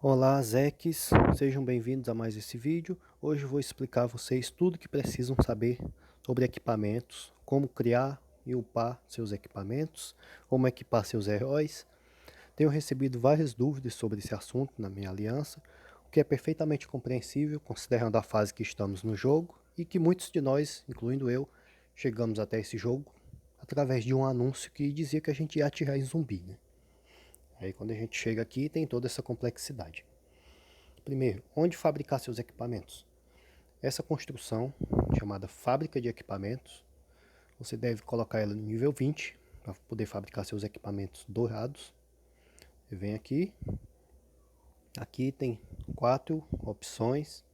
Olá, Zeques, sejam bem-vindos a mais esse vídeo. Hoje eu vou explicar a vocês tudo que precisam saber sobre equipamentos, como criar e upar seus equipamentos, como equipar seus heróis. Tenho recebido várias dúvidas sobre esse assunto na minha aliança, o que é perfeitamente compreensível considerando a fase que estamos no jogo e que muitos de nós, incluindo eu, chegamos até esse jogo através de um anúncio que dizia que a gente ia atirar em zumbi, né? Aí quando a gente chega aqui tem toda essa complexidade. Primeiro, onde fabricar seus equipamentos? Essa construção, chamada fábrica de equipamentos, você deve colocar ela no nível 20 para poder fabricar seus equipamentos dourados. Você vem aqui, aqui tem 4 opções,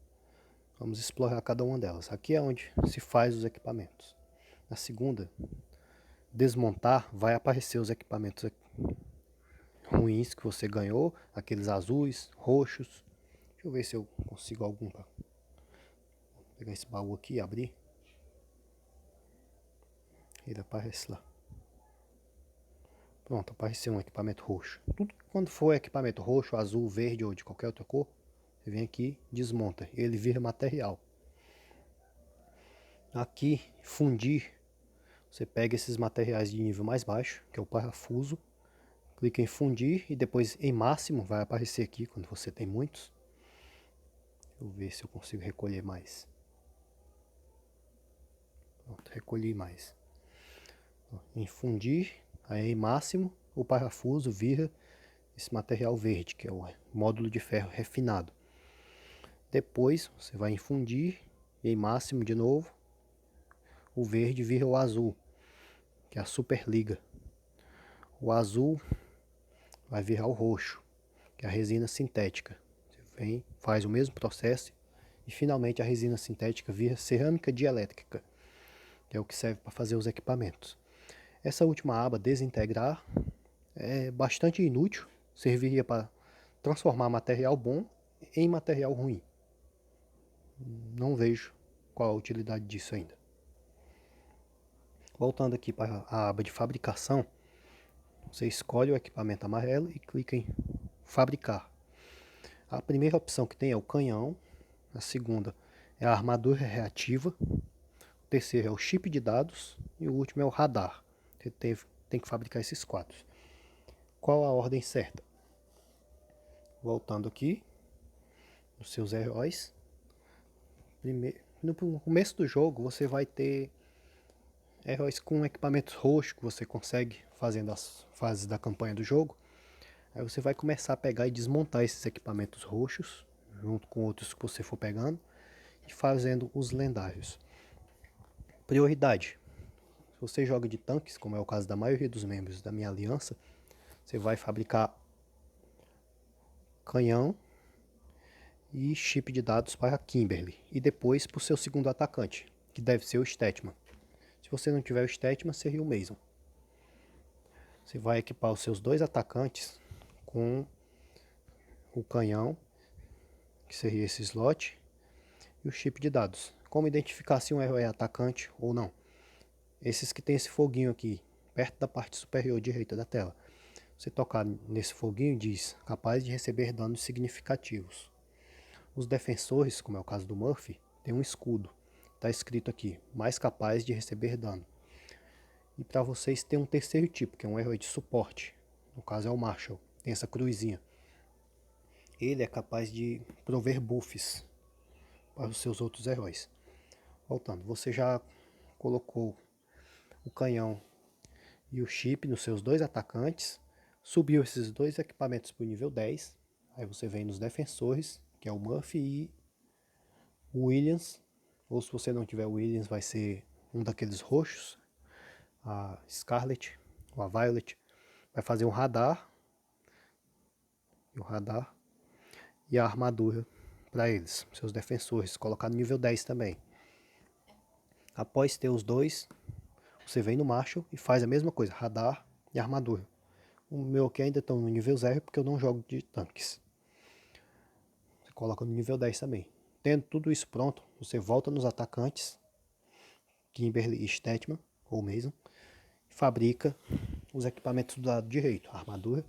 vamos explorar cada uma delas. Aqui é onde se faz os equipamentos. Na segunda, desmontar, vai aparecer os equipamentos ruins que você ganhou, aqueles azuis, roxos. Deixa eu ver se eu consigo algum para pegar esse baú aqui e abrir. Ele aparece lá. Pronto, apareceu um equipamento roxo. Tudo quando for equipamento roxo, azul, verde ou de qualquer outra cor, você vem aqui, desmonta. Ele vira material. Aqui, fundir, você pega esses materiais de nível mais baixo, que é o parafuso, clica em fundir e depois em máximo vai aparecer aqui quando você tem muitos. Vou ver se eu consigo recolher mais. Pronto, recolhi mais. Em fundir, aí em máximo, o parafuso vira esse material verde, que é o módulo de ferro refinado. Depois você vai infundir e em máximo de novo, o verde vira o azul, que é a superliga. O azul vai virar o roxo, que é a resina sintética. Você vem, faz o mesmo processo e finalmente a resina sintética vira cerâmica dielétrica, que é o que serve para fazer os equipamentos. Essa última aba, desintegrar, é bastante inútil, serviria para transformar material bom em material ruim. Não vejo qual a utilidade disso ainda. Voltando aqui para a aba de fabricação, você escolhe o equipamento amarelo e clica em fabricar. A primeira opção que tem é o canhão, a segunda é a armadura reativa, o terceiro é o chip de dados e o último é o radar. Você tem que fabricar esses 4. Qual a ordem certa? Voltando aqui, nos seus heróis. No começo do jogo você vai ter heróis com equipamentos roxos que você consegue fazendo as fases da campanha do jogo. Aí você vai começar a pegar e desmontar esses equipamentos roxos, junto com outros que você for pegando, e fazendo os lendários. Prioridade. Se você joga de tanques, como é o caso da maioria dos membros da minha aliança, você vai fabricar canhão e chip de dados para Kimberly. E depois para o seu segundo atacante, que deve ser o Stetman. Se você não tiver o Stetman, seria o Mason. Você vai equipar os seus 2 atacantes com o canhão, que seria esse slot, e o chip de dados. Como identificar se um herói é atacante ou não? Esses que tem esse foguinho aqui, perto da parte superior direita da tela. Você tocar nesse foguinho diz, capaz de receber danos significativos. Os defensores, como é o caso do Murphy, tem um escudo. Está escrito aqui, mais capaz de receber dano. E para vocês tem um terceiro tipo, que é um herói de suporte. No caso é o Marshall, tem essa cruzinha. Ele é capaz de prover buffs para os seus outros heróis. Voltando, você já colocou o canhão e o chip nos seus 2 atacantes, subiu esses 2 equipamentos para o nível 10, aí você vem nos defensores, que é o Murphy e o Williams, ou se você não tiver o Williams vai ser um daqueles roxos, a Scarlet ou a Violet, vai fazer um radar, e a armadura para eles, seus defensores, colocar no nível 10 também. Após ter os 2, você vem no Marshall e faz a mesma coisa, radar e armadura. O meu aqui ainda estão no nível 0 porque eu não jogo de tanques. Você coloca no nível 10 também. Tendo tudo isso pronto, você volta nos atacantes, Kimberly e Stetman, ou Mason, e fabrica os equipamentos do lado direito, armadura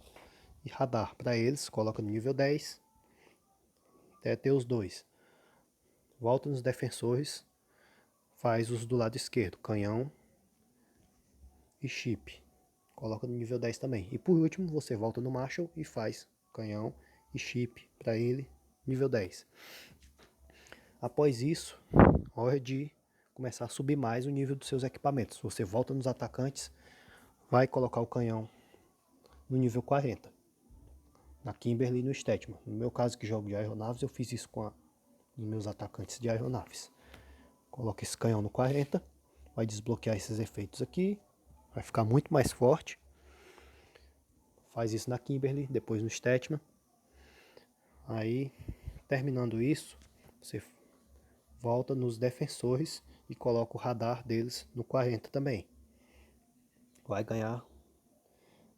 e radar para eles, coloca no nível 10 até ter os dois. Volta nos defensores, faz os do lado esquerdo, canhão e chip. Coloca no nível 10 também. E por último, você volta no Marshall e faz canhão e chip para ele, nível 10. Após isso, hora de começar a subir mais o nível dos seus equipamentos. Você volta nos atacantes, vai colocar o canhão no nível 40. Na Kimberly e no Stetman. No meu caso que jogo de aeronaves, eu fiz isso com os meus atacantes de aeronaves. Coloca esse canhão no 40, vai desbloquear esses efeitos aqui, vai ficar muito mais forte. Faz isso na Kimberly, depois no Stetman. Aí, terminando isso, você volta nos defensores e coloca o radar deles no 40 também. Vai ganhar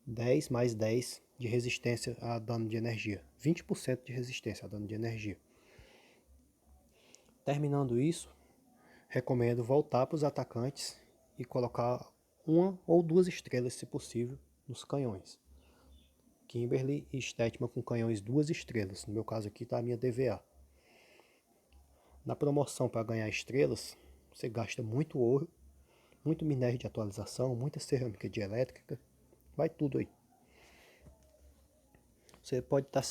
10 mais 10 de resistência a dano de energia. 20% de resistência a dano de energia. Terminando isso, recomendo voltar para os atacantes e colocar uma ou duas estrelas, se possível, nos canhões. Kimberly e Stetman com canhões 2 estrelas. No meu caso aqui está a minha DVA. Na promoção para ganhar estrelas, você gasta muito ouro, muito minério de atualização, muita cerâmica dielétrica, vai tudo aí. Você pode estar...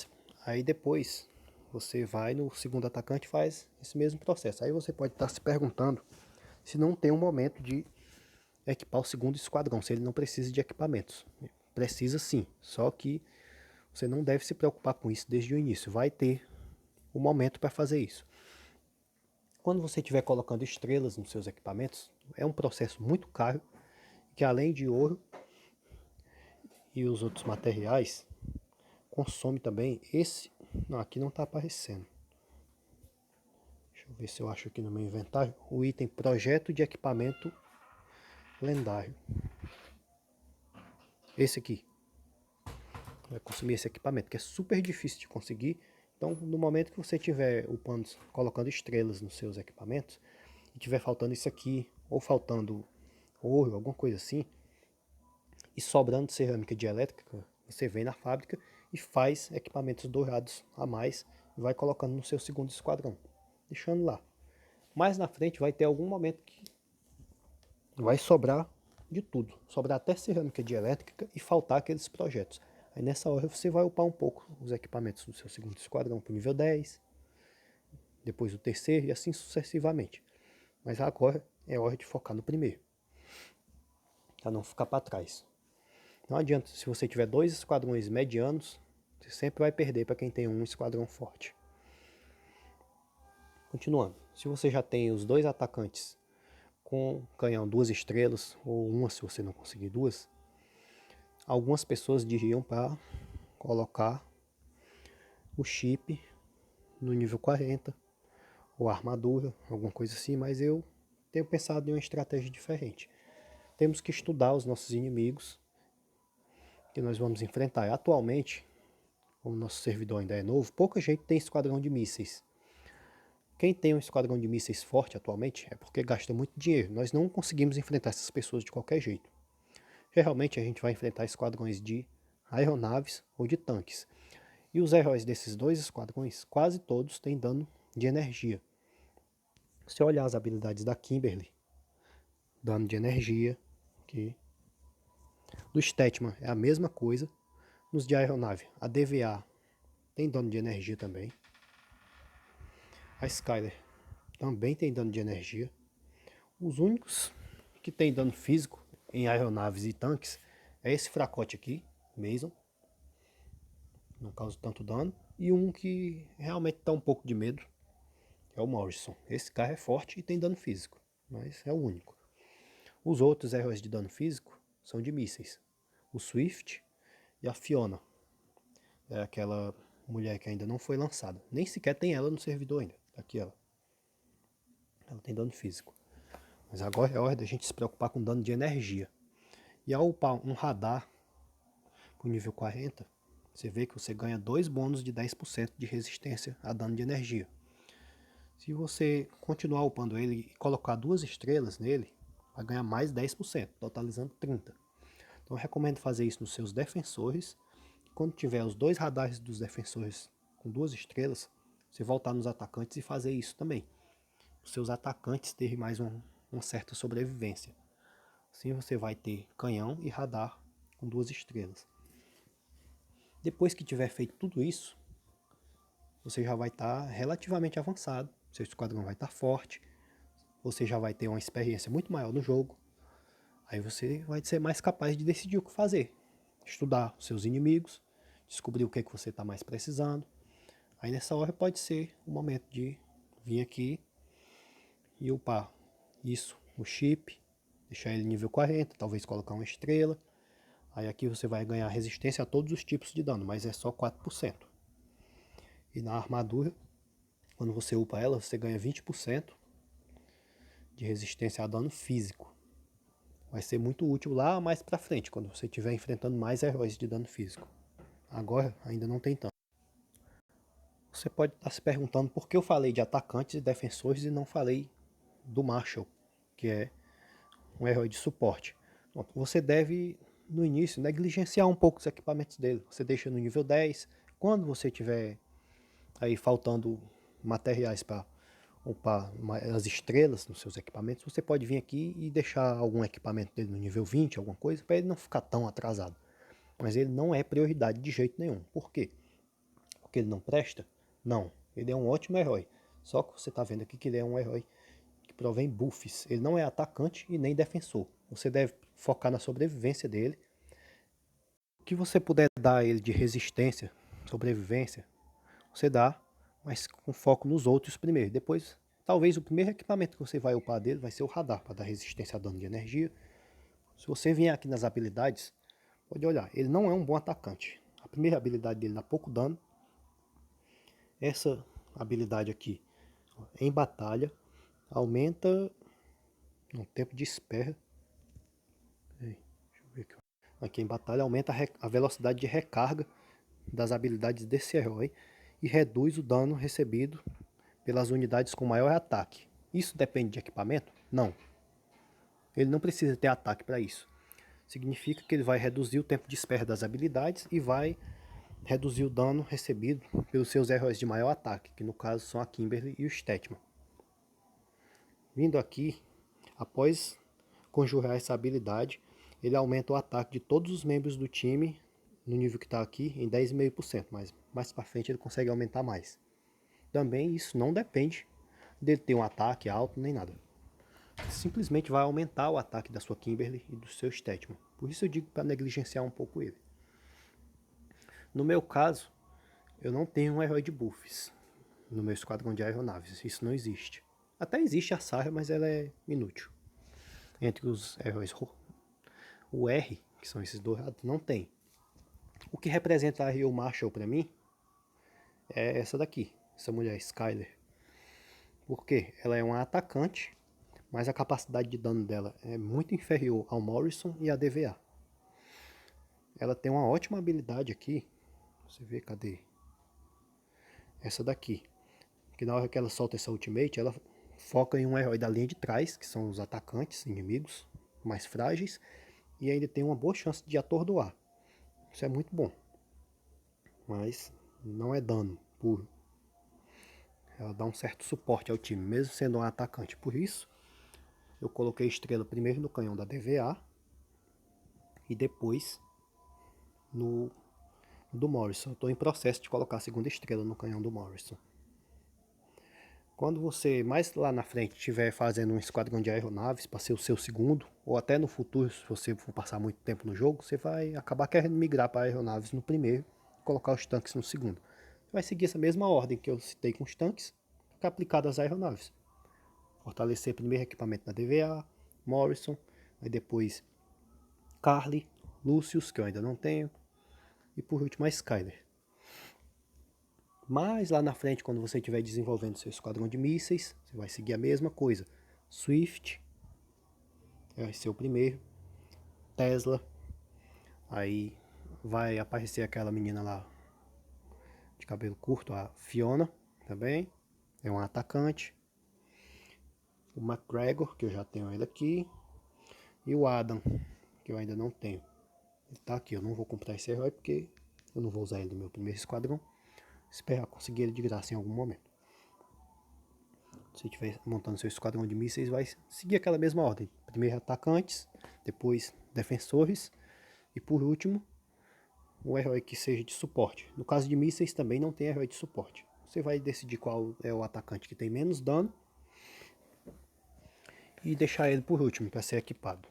Aí depois você vai no segundo atacante e faz esse mesmo processo. Aí você pode estar se perguntando se não tem um momento de equipar o segundo esquadrão, se ele não precisa de equipamentos. Precisa sim, só que você não deve se preocupar com isso desde o início. Vai ter um momento para fazer isso. Quando você estiver colocando estrelas nos seus equipamentos, é um processo muito caro, que além de ouro e os outros materiais, consome também esse... Não, aqui não está aparecendo. Deixa eu ver se eu acho aqui no meu inventário. O item projeto de equipamento lendário. Esse aqui. Vai consumir esse equipamento, que é super difícil de conseguir. Então, no momento que você estiver upando, colocando estrelas nos seus equipamentos, e tiver faltando isso aqui, ou faltando ouro, alguma coisa assim, e sobrando cerâmica dielétrica, você vem na fábrica e faz equipamentos dourados a mais e vai colocando no seu segundo esquadrão, deixando lá. Mais na frente vai ter algum momento que vai sobrar de tudo, sobrar até cerâmica dielétrica e faltar aqueles projetos. Aí nessa hora você vai upar um pouco os equipamentos do seu segundo esquadrão para o nível 10, depois o terceiro e assim sucessivamente. Mas agora é hora de focar no primeiro, para não ficar para trás. Não adianta, se você tiver 2 esquadrões medianos, você sempre vai perder para quem tem um esquadrão forte. Continuando, se você já tem os 2 atacantes com canhão 2 estrelas, ou uma se você não conseguir 2, algumas pessoas diriam para colocar o chip no nível 40, ou armadura, alguma coisa assim, mas eu tenho pensado em uma estratégia diferente. Temos que estudar os nossos inimigos que nós vamos enfrentar. Atualmente, como nosso servidor ainda é novo, pouca gente tem esquadrão de mísseis. Quem tem um esquadrão de mísseis forte atualmente é porque gasta muito dinheiro. Nós não conseguimos enfrentar essas pessoas de qualquer jeito. Geralmente a gente vai enfrentar esquadrões de aeronaves ou de tanques. E os heróis desses 2 esquadrões, quase todos têm dano de energia. Se olhar as habilidades da Kimberly, dano de energia, que do Stetman é a mesma coisa. Nos de aeronave, a DVA tem dano de energia também. A Skyler também tem dano de energia. Os únicos que tem dano físico em aeronaves e tanques é esse fracote aqui, Mason. Não causa tanto dano. E um que realmente dá um pouco de medo é o Morrison. Esse carro é forte e tem dano físico, mas é o único. Os outros heróis de dano físico são de mísseis. O Swift e a Fiona. É aquela mulher que ainda não foi lançada. Nem sequer tem ela no servidor ainda. Aqui ela. Ela tem dano físico. Mas agora é hora da gente se preocupar com dano de energia. E ao upar um radar para o nível 40, você vê que você ganha 2 bônus de 10% de resistência a dano de energia. Se você continuar upando ele e colocar 2 estrelas nele, vai ganhar mais 10%, totalizando 30%. Então eu recomendo fazer isso nos seus defensores. Quando tiver os 2 radares dos defensores com 2 estrelas, você voltar nos atacantes e fazer isso também. Os seus atacantes terem mais uma certa sobrevivência. Assim você vai ter canhão e radar com 2 estrelas. Depois que tiver feito tudo isso, você já vai estar relativamente avançado, seu esquadrão vai estar forte, você já vai ter uma experiência muito maior no jogo. Aí você vai ser mais capaz de decidir o que fazer. Estudar os seus inimigos, descobrir o que, é que você está mais precisando. Aí nessa hora pode ser o momento de vir aqui e upar isso, o chip, deixar ele nível 40, talvez colocar uma estrela. Aí aqui você vai ganhar resistência a todos os tipos de dano, mas é só 4%. E na armadura, quando você upa ela, você ganha 20% de resistência a dano físico. Vai ser muito útil lá mais pra frente, quando você estiver enfrentando mais heróis de dano físico. Agora ainda não tem tanto. Você pode estar se perguntando por que eu falei de atacantes e defensores e não falei do Marshall, que é um herói de suporte. Você deve, no início, negligenciar um pouco os equipamentos dele. Você deixa no nível 10. Quando você tiver aí faltando materiais para upar as estrelas nos seus equipamentos, você pode vir aqui e deixar algum equipamento dele no nível 20, alguma coisa, para ele não ficar tão atrasado. Mas ele não é prioridade de jeito nenhum. Por quê? Porque ele não presta? Não. Ele é um ótimo herói. Só que você está vendo aqui que ele é um herói que provém buffs. Ele não é atacante e nem defensor. Você deve focar na sobrevivência dele. O que você puder dar a ele de resistência, sobrevivência, você dá, mas com foco nos outros primeiro. Depois, talvez o primeiro equipamento que você vai upar dele vai ser o radar, para dar resistência a dano de energia. Se você vier aqui nas habilidades, pode olhar, ele não é um bom atacante. A primeira habilidade dele dá pouco dano. Essa habilidade aqui, em batalha, aumenta o tempo de espera. Deixa eu ver aqui. Aqui em batalha aumenta a velocidade de recarga das habilidades desse herói e reduz o dano recebido pelas unidades com maior ataque. Isso depende de equipamento? Não. Ele não precisa ter ataque para isso. Significa que ele vai reduzir o tempo de espera das habilidades e vai reduzir o dano recebido pelos seus heróis de maior ataque, que no caso são a Kimberly e o Stetman. Vindo aqui, após conjurar essa habilidade, ele aumenta o ataque de todos os membros do time no nível que está aqui em 10,5%, mas mais para frente ele consegue aumentar mais. Também isso não depende dele ter um ataque alto nem nada. Simplesmente vai aumentar o ataque da sua Kimberly e do seu Stetman. Por isso eu digo para negligenciar um pouco ele. No meu caso, eu não tenho um herói de buffs no meu esquadrão de aeronaves. Isso não existe. Até existe a Sarah, mas ela é inútil. Entre os heróis, o R, que são esses dourados, não tem. O que representa a Rio Marshall para mim é essa daqui, essa mulher, Skyler. Por quê? Ela é uma atacante, mas a capacidade de dano dela é muito inferior ao Morrison e à DVA. Ela tem uma ótima habilidade aqui. Você vê, cadê? Essa daqui. Que na hora que ela solta essa ultimate, ela foca em um herói da linha de trás, que são os atacantes, inimigos mais frágeis, e ainda tem uma boa chance de atordoar. Isso é muito bom. Mas não é dano puro. Ela dá um certo suporte ao time, mesmo sendo um atacante. Por isso, eu coloquei estrela primeiro no canhão da DVA e depois no do Morrison. Estou em processo de colocar a segunda estrela no canhão do Morrison. Quando você mais lá na frente estiver fazendo um esquadrão de aeronaves para ser o seu segundo, ou até no futuro, se você for passar muito tempo no jogo, você vai acabar querendo migrar para aeronaves no primeiro e colocar os tanques no segundo. Você vai seguir essa mesma ordem que eu citei com os tanques, ficar aplicado às aeronaves. Fortalecer primeiro equipamento na DVA, Morrison, aí depois Carly, Lucius, que eu ainda não tenho, e por último a Skyler. Mas lá na frente, quando você estiver desenvolvendo seu esquadrão de mísseis, você vai seguir a mesma coisa. Swift, vai ser o primeiro. Tesla, aí vai aparecer aquela menina lá de cabelo curto, a Fiona, também. É um atacante. O McGregor, que eu já tenho ele aqui. E o Adam, que eu ainda não tenho. Ele tá aqui, eu não vou comprar esse herói porque eu não vou usar ele no meu primeiro esquadrão. esperar conseguir ele de graça em algum momento. Se estiver montando seu esquadrão de mísseis, vai seguir aquela mesma ordem. Primeiro atacantes, depois defensores e por último o herói que seja de suporte. No caso de mísseis também não tem herói de suporte. Você vai decidir qual é o atacante que tem menos dano e deixar ele por último para ser equipado.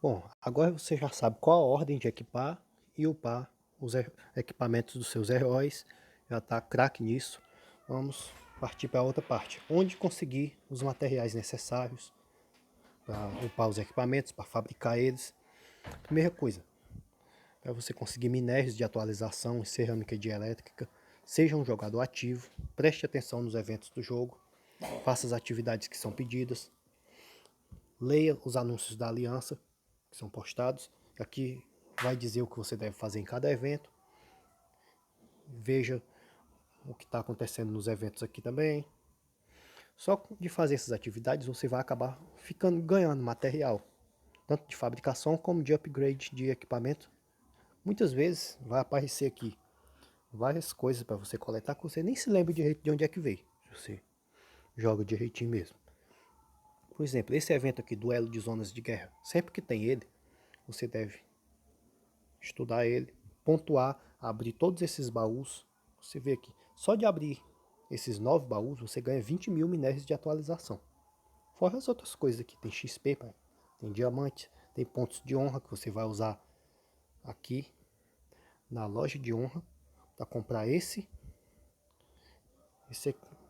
Bom, agora você já sabe qual a ordem de equipar e upar os equipamentos dos seus heróis. Já está craque nisso. Vamos partir para outra parte. Onde conseguir os materiais necessários para upar os equipamentos, para fabricar eles. Primeira coisa, para você conseguir minérios de atualização e cerâmica dielétrica, seja um jogador ativo, preste atenção nos eventos do jogo, faça as atividades que são pedidas, leia os anúncios da aliança que são postados. Aqui vai dizer o que você deve fazer em cada evento. Veja o que está acontecendo nos eventos aqui também. Só de fazer essas atividades você vai acabar ganhando material, tanto de fabricação como de upgrade de equipamento. Muitas vezes vai aparecer aqui várias coisas para você coletar que você nem se lembra direito de onde é que veio, se você joga direitinho mesmo. Por exemplo, esse evento aqui, duelo de zonas de guerra, sempre que tem ele, você deve estudar ele, pontuar, abrir todos esses baús. Você vê aqui, só de abrir esses 9 baús, você ganha 20 mil minérios de atualização. Fora as outras coisas aqui, tem XP, tem diamante, tem pontos de honra que você vai usar aqui na loja de honra para comprar esse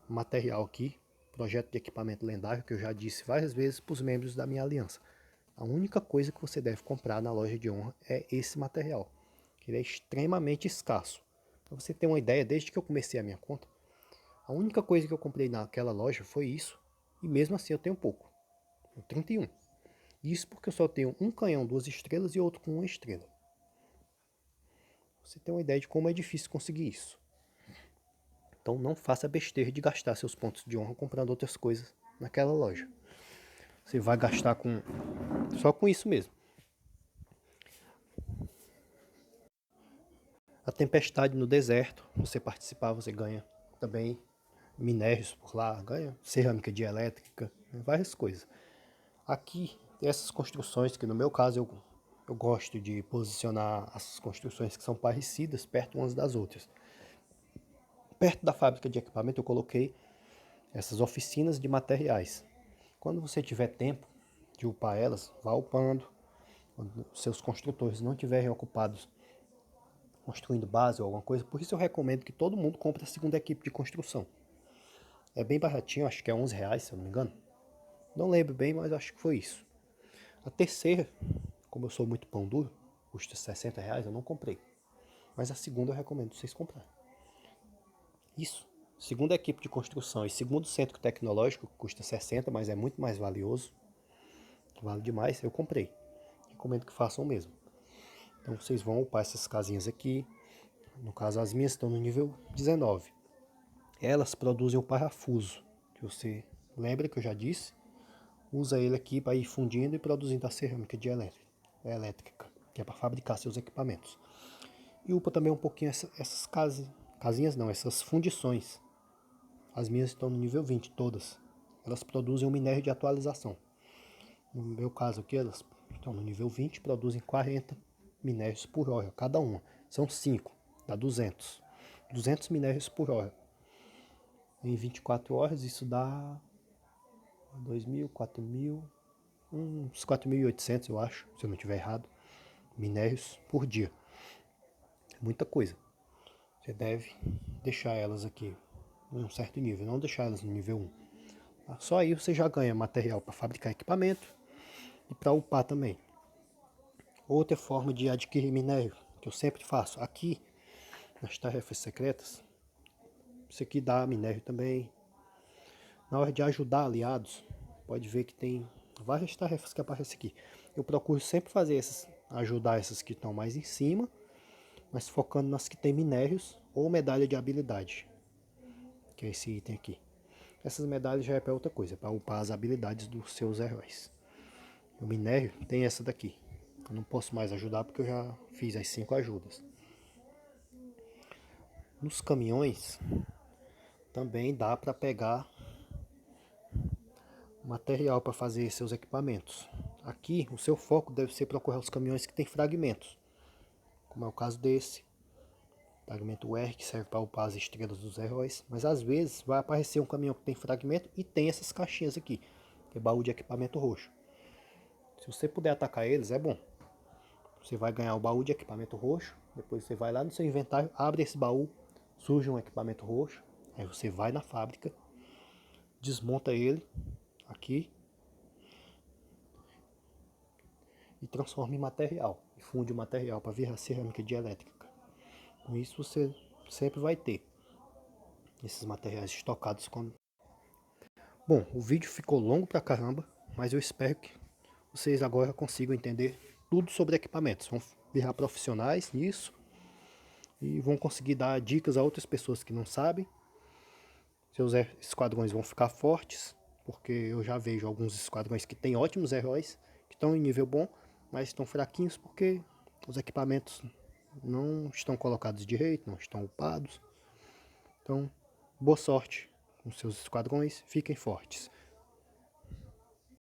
material aqui, projeto de equipamento lendário, que eu já disse várias vezes para os membros da minha aliança. A única coisa que você deve comprar na loja de honra é esse material, que ele é extremamente escasso. Para você ter uma ideia, desde que eu comecei a minha conta, a única coisa que eu comprei naquela loja foi isso, e mesmo assim eu tenho pouco, 31. Isso porque eu só tenho um canhão 2 estrelas e outro com 1 estrela. Você tem uma ideia de como é difícil conseguir isso. Então não faça besteira de gastar seus pontos de honra comprando outras coisas naquela loja. Você vai gastar só com isso mesmo. A tempestade no deserto, você participar, você ganha também minérios por lá, ganha cerâmica dielétrica, várias coisas. Aqui tem essas construções que no meu caso eu gosto de posicionar as construções que são parecidas perto umas das outras. Perto da fábrica de equipamento eu coloquei essas oficinas de materiais. Quando você tiver tempo de upar elas, vá upando. Quando seus construtores não estiverem ocupados construindo base ou alguma coisa, por isso eu recomendo que todo mundo compre a segunda equipe de construção. É bem baratinho, acho que é R$11, se eu não me engano. Não lembro bem, mas acho que foi isso. A terceira, como eu sou muito pão duro, custa R$60, eu não comprei. Mas a segunda eu recomendo vocês comprarem. Isso. Segunda equipe de construção e segundo centro tecnológico, que custa 60, mas é muito mais valioso. Vale demais, eu comprei. Recomendo que façam o mesmo. Então vocês vão upar essas casinhas aqui. No caso, as minhas estão no nível 19. Elas produzem o parafuso, que você lembra que eu já disse? Usa ele aqui para ir fundindo e produzindo a cerâmica elétrica, que é para fabricar seus equipamentos. E upa também um pouquinho essas casinhas não, essas fundições. As minhas estão no nível 20, todas. Elas produzem um minério de atualização. No meu caso aqui, elas estão no nível 20, produzem 40 minérios por hora, cada uma. São 5, dá 200. 200 minérios por hora. Em 24 horas isso dá 2.000, 4.000, uns 4.800 eu acho, se eu não estiver errado, minérios por dia. Muita coisa. Você deve deixar elas aqui em um certo nível, não deixar elas no nível 1. Só aí você já ganha material para fabricar equipamento e para upar também. Outra forma de adquirir minério, que eu sempre faço, aqui nas tarefas secretas, isso aqui dá minério também. Na hora de ajudar aliados, pode ver que tem várias tarefas que aparecem aqui. Eu procuro sempre fazer ajudar essas que estão mais em cima, mas focando nas que tem minérios ou medalha de habilidade, que é esse item aqui. Essas medalhas já é para outra coisa, para upar as habilidades dos seus heróis. O minério tem essa daqui. Eu não posso mais ajudar porque eu já fiz as 5 ajudas. Nos caminhões também dá para pegar material para fazer seus equipamentos. Aqui o seu foco deve ser procurar os caminhões que têm fragmentos, como é o caso desse. Fragmento R, que serve para upar as estrelas dos heróis. Mas às vezes vai aparecer um caminhão que tem fragmento e tem essas caixinhas aqui, que é baú de equipamento roxo. Se você puder atacar eles, é bom. Você vai ganhar o baú de equipamento roxo. Depois você vai lá no seu inventário, abre esse baú, surge um equipamento roxo. Aí você vai na fábrica, desmonta ele aqui e transforma em material. E funde o material para virar cerâmica dielétrica. Com isso você sempre vai ter esses materiais estocados. Bom, o vídeo ficou longo pra caramba, mas eu espero que vocês agora consigam entender tudo sobre equipamentos. Vão virar profissionais nisso e vão conseguir dar dicas a outras pessoas que não sabem. Seus esquadrões vão ficar fortes, porque eu já vejo alguns esquadrões que têm ótimos heróis, que estão em nível bom, mas estão fraquinhos porque os equipamentos não estão colocados direito, não estão upados. Então, boa sorte com seus esquadrões, fiquem fortes.